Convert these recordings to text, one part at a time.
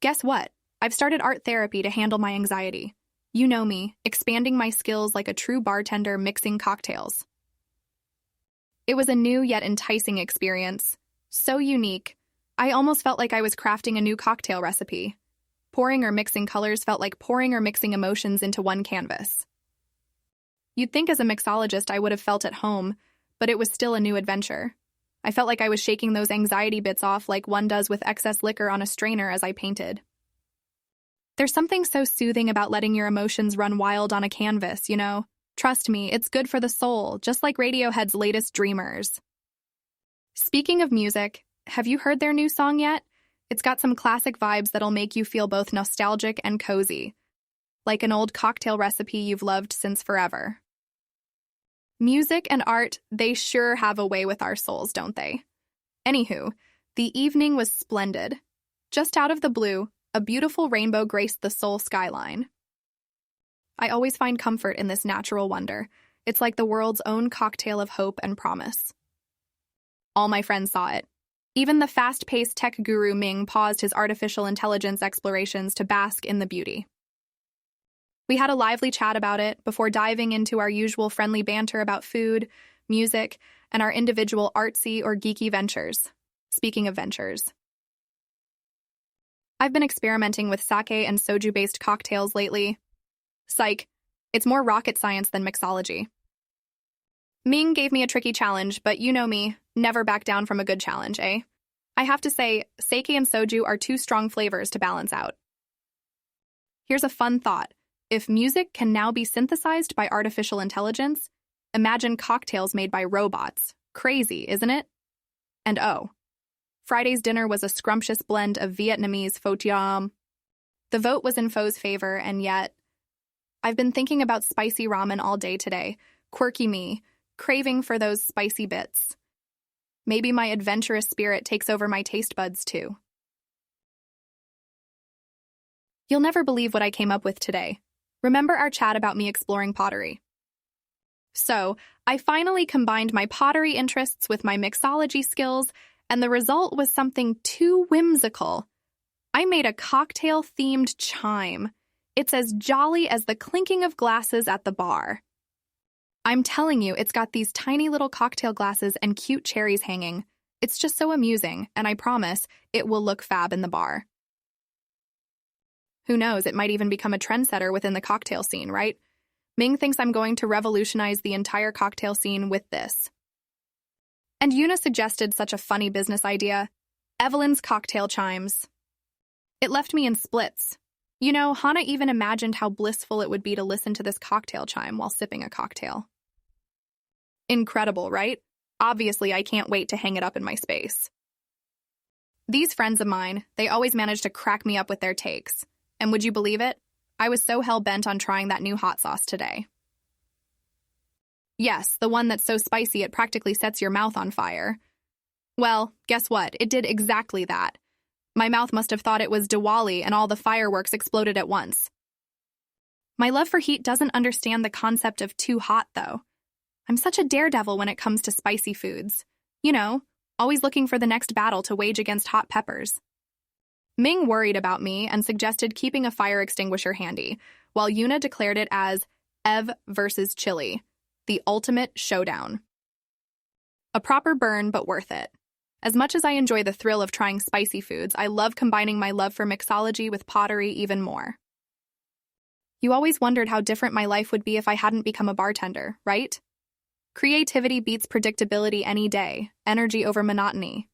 Guess what? I've started art therapy to handle my anxiety. You know me, expanding my skills like a true bartender mixing cocktails. It was a new yet enticing experience. So unique. I almost felt like I was crafting a new cocktail recipe. Pouring or mixing colors felt like pouring or mixing emotions into one canvas. You'd think as a mixologist I would have felt at home, but it was still a new adventure. I felt like I was shaking those anxiety bits off like one does with excess liquor on a strainer as I painted. There's something so soothing about letting your emotions run wild on a canvas, you know? Trust me, it's good for the soul, just like Radiohead's latest Dreamers. Speaking of music, have you heard their new song yet? It's got some classic vibes that'll make you feel both nostalgic and cozy, like an old cocktail recipe you've loved since forever. Music and art, they sure have a way with our souls, don't they? Anywho, the evening was splendid. Just out of the blue, a beautiful rainbow graced the Seoul skyline. I always find comfort in this natural wonder. It's like the world's own cocktail of hope and promise. All my friends saw it. Even the fast-paced tech guru Ming paused his artificial intelligence explorations to bask in the beauty. We had a lively chat about it before diving into our usual friendly banter about food, music, and our individual artsy or geeky ventures. Speaking of ventures, I've been experimenting with sake and soju-based cocktails lately. Psych, it's more rocket science than mixology. Ming gave me a tricky challenge, but you know me, never back down from a good challenge, eh? I have to say, sake and soju are two strong flavors to balance out. Here's a fun thought. If music can now be synthesized by artificial intelligence, imagine cocktails made by robots. Crazy, isn't it? And oh, Friday's dinner was a scrumptious blend of Vietnamese pho tiam. The vote was in pho's favor, and yet, I've been thinking about spicy ramen all day today. Quirky me, craving for those spicy bits. Maybe my adventurous spirit takes over my taste buds too. You'll never believe what I came up with today. Remember our chat about me exploring pottery? So, I finally combined my pottery interests with my mixology skills, and the result was something too whimsical. I made a cocktail-themed chime. It's as jolly as the clinking of glasses at the bar. I'm telling you, it's got these tiny little cocktail glasses and cute cherries hanging. It's just so amusing, and I promise it will look fab in the bar. Who knows, it might even become a trendsetter within the cocktail scene, right? Ming thinks I'm going to revolutionize the entire cocktail scene with this. And Yuna suggested such a funny business idea, Evelyn's cocktail chimes. It left me in splits. You know, Hana even imagined how blissful it would be to listen to this cocktail chime while sipping a cocktail. Incredible, right? Obviously, I can't wait to hang it up in my space. These friends of mine, they always manage to crack me up with their takes. And would you believe it? I was so hell-bent on trying that new hot sauce today. Yes, the one that's so spicy it practically sets your mouth on fire. Well, guess what? It did exactly that. My mouth must have thought it was Diwali and all the fireworks exploded at once. My love for heat doesn't understand the concept of too hot, though. I'm such a daredevil when it comes to spicy foods. You know, always looking for the next battle to wage against hot peppers. Ming worried about me and suggested keeping a fire extinguisher handy, while Yuna declared it as Ev versus chili, the ultimate showdown. A proper burn, but worth it. As much as I enjoy the thrill of trying spicy foods, I love combining my love for mixology with pottery even more. You always wondered how different my life would be if I hadn't become a bartender, right? Creativity beats predictability any day, energy over monotony.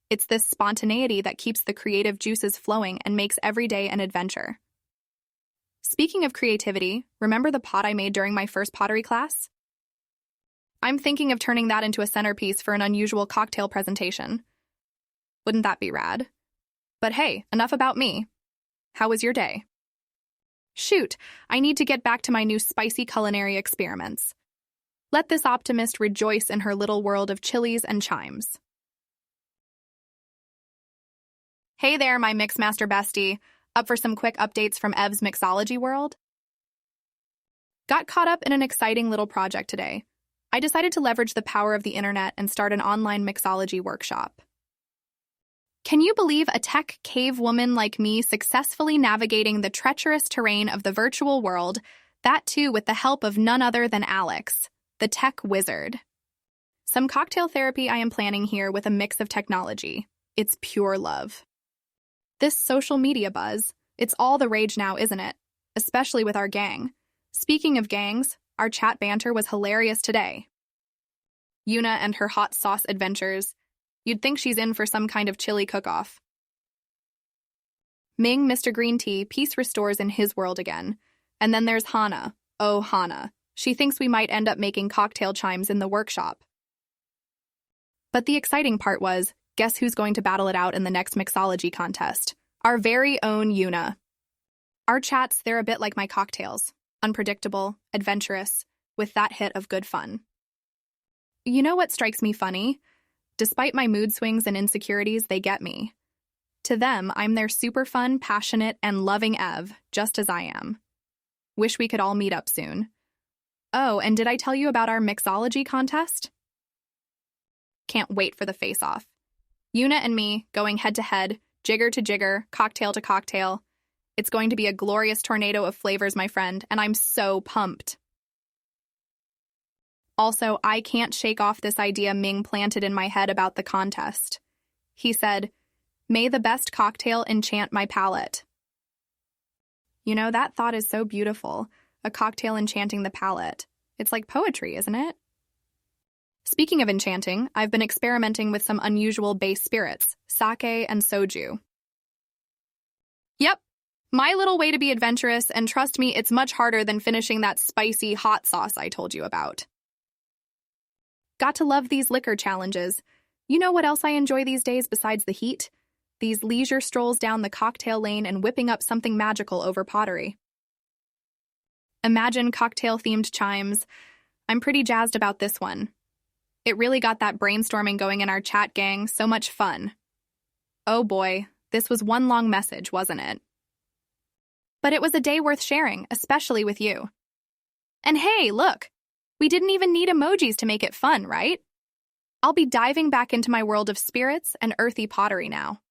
It's this spontaneity that keeps the creative juices flowing and makes every day an adventure. Speaking of creativity, remember the pot I made during my first pottery class? I'm thinking of turning that into a centerpiece for an unusual cocktail presentation. Wouldn't that be rad? But hey, enough about me. How was your day? Shoot, I need to get back to my new spicy culinary experiments. Let this optimist rejoice in her little world of chilies and chimes. Hey there, my Mixmaster bestie. Up for some quick updates from Ev's mixology world? Got caught up in an exciting little project today. I decided to leverage the power of the internet and start an online mixology workshop. Can you believe a tech cave woman like me successfully navigating the treacherous terrain of the virtual world, that too with the help of none other than Alex, the tech wizard? Some cocktail therapy I am planning here with a mix of technology. It's pure love. This social media buzz, it's all the rage now, isn't it? Especially with our gang. Speaking of gangs, our chat banter was hilarious today. Yuna and her hot sauce adventures. You'd think she's in for some kind of chili cook-off. Ming, Mr. Green Tea, peace restores in his world again. And then there's Hana. Oh, Hana. She thinks we might end up making cocktail chimes in the workshop. But the exciting part was, guess who's going to battle it out in the next mixology contest? Our very own Yuna. Our chats, they're a bit like my cocktails. Unpredictable, adventurous, with that hit of good fun. You know what strikes me funny? Despite my mood swings and insecurities, they get me. To them, I'm their super fun, passionate, and loving Ev, just as I am. Wish we could all meet up soon. Oh, and did I tell you about our mixology contest? Can't wait for the face-off. Yuna and me, going head-to-head, jigger to jigger, cocktail to cocktail. It's going to be a glorious tornado of flavors, my friend, and I'm so pumped. Also, I can't shake off this idea Ming planted in my head about the contest. He said, "May the best cocktail enchant my palate." You know, that thought is so beautiful, a cocktail enchanting the palate. It's like poetry, isn't it? Speaking of enchanting, I've been experimenting with some unusual base spirits, sake and soju. Yep, my little way to be adventurous, and trust me, it's much harder than finishing that spicy hot sauce I told you about. Got to love these liquor challenges. You know what else I enjoy these days besides the heat? These leisure strolls down the cocktail lane and whipping up something magical over pottery. Imagine cocktail-themed chimes. I'm pretty jazzed about this one. It really got that brainstorming going in our chat gang, so much fun. Oh boy, this was one long message, wasn't it? But it was a day worth sharing, especially with you. And hey, look! We didn't even need emojis to make it fun, right? I'll be diving back into my world of spirits and earthy pottery now.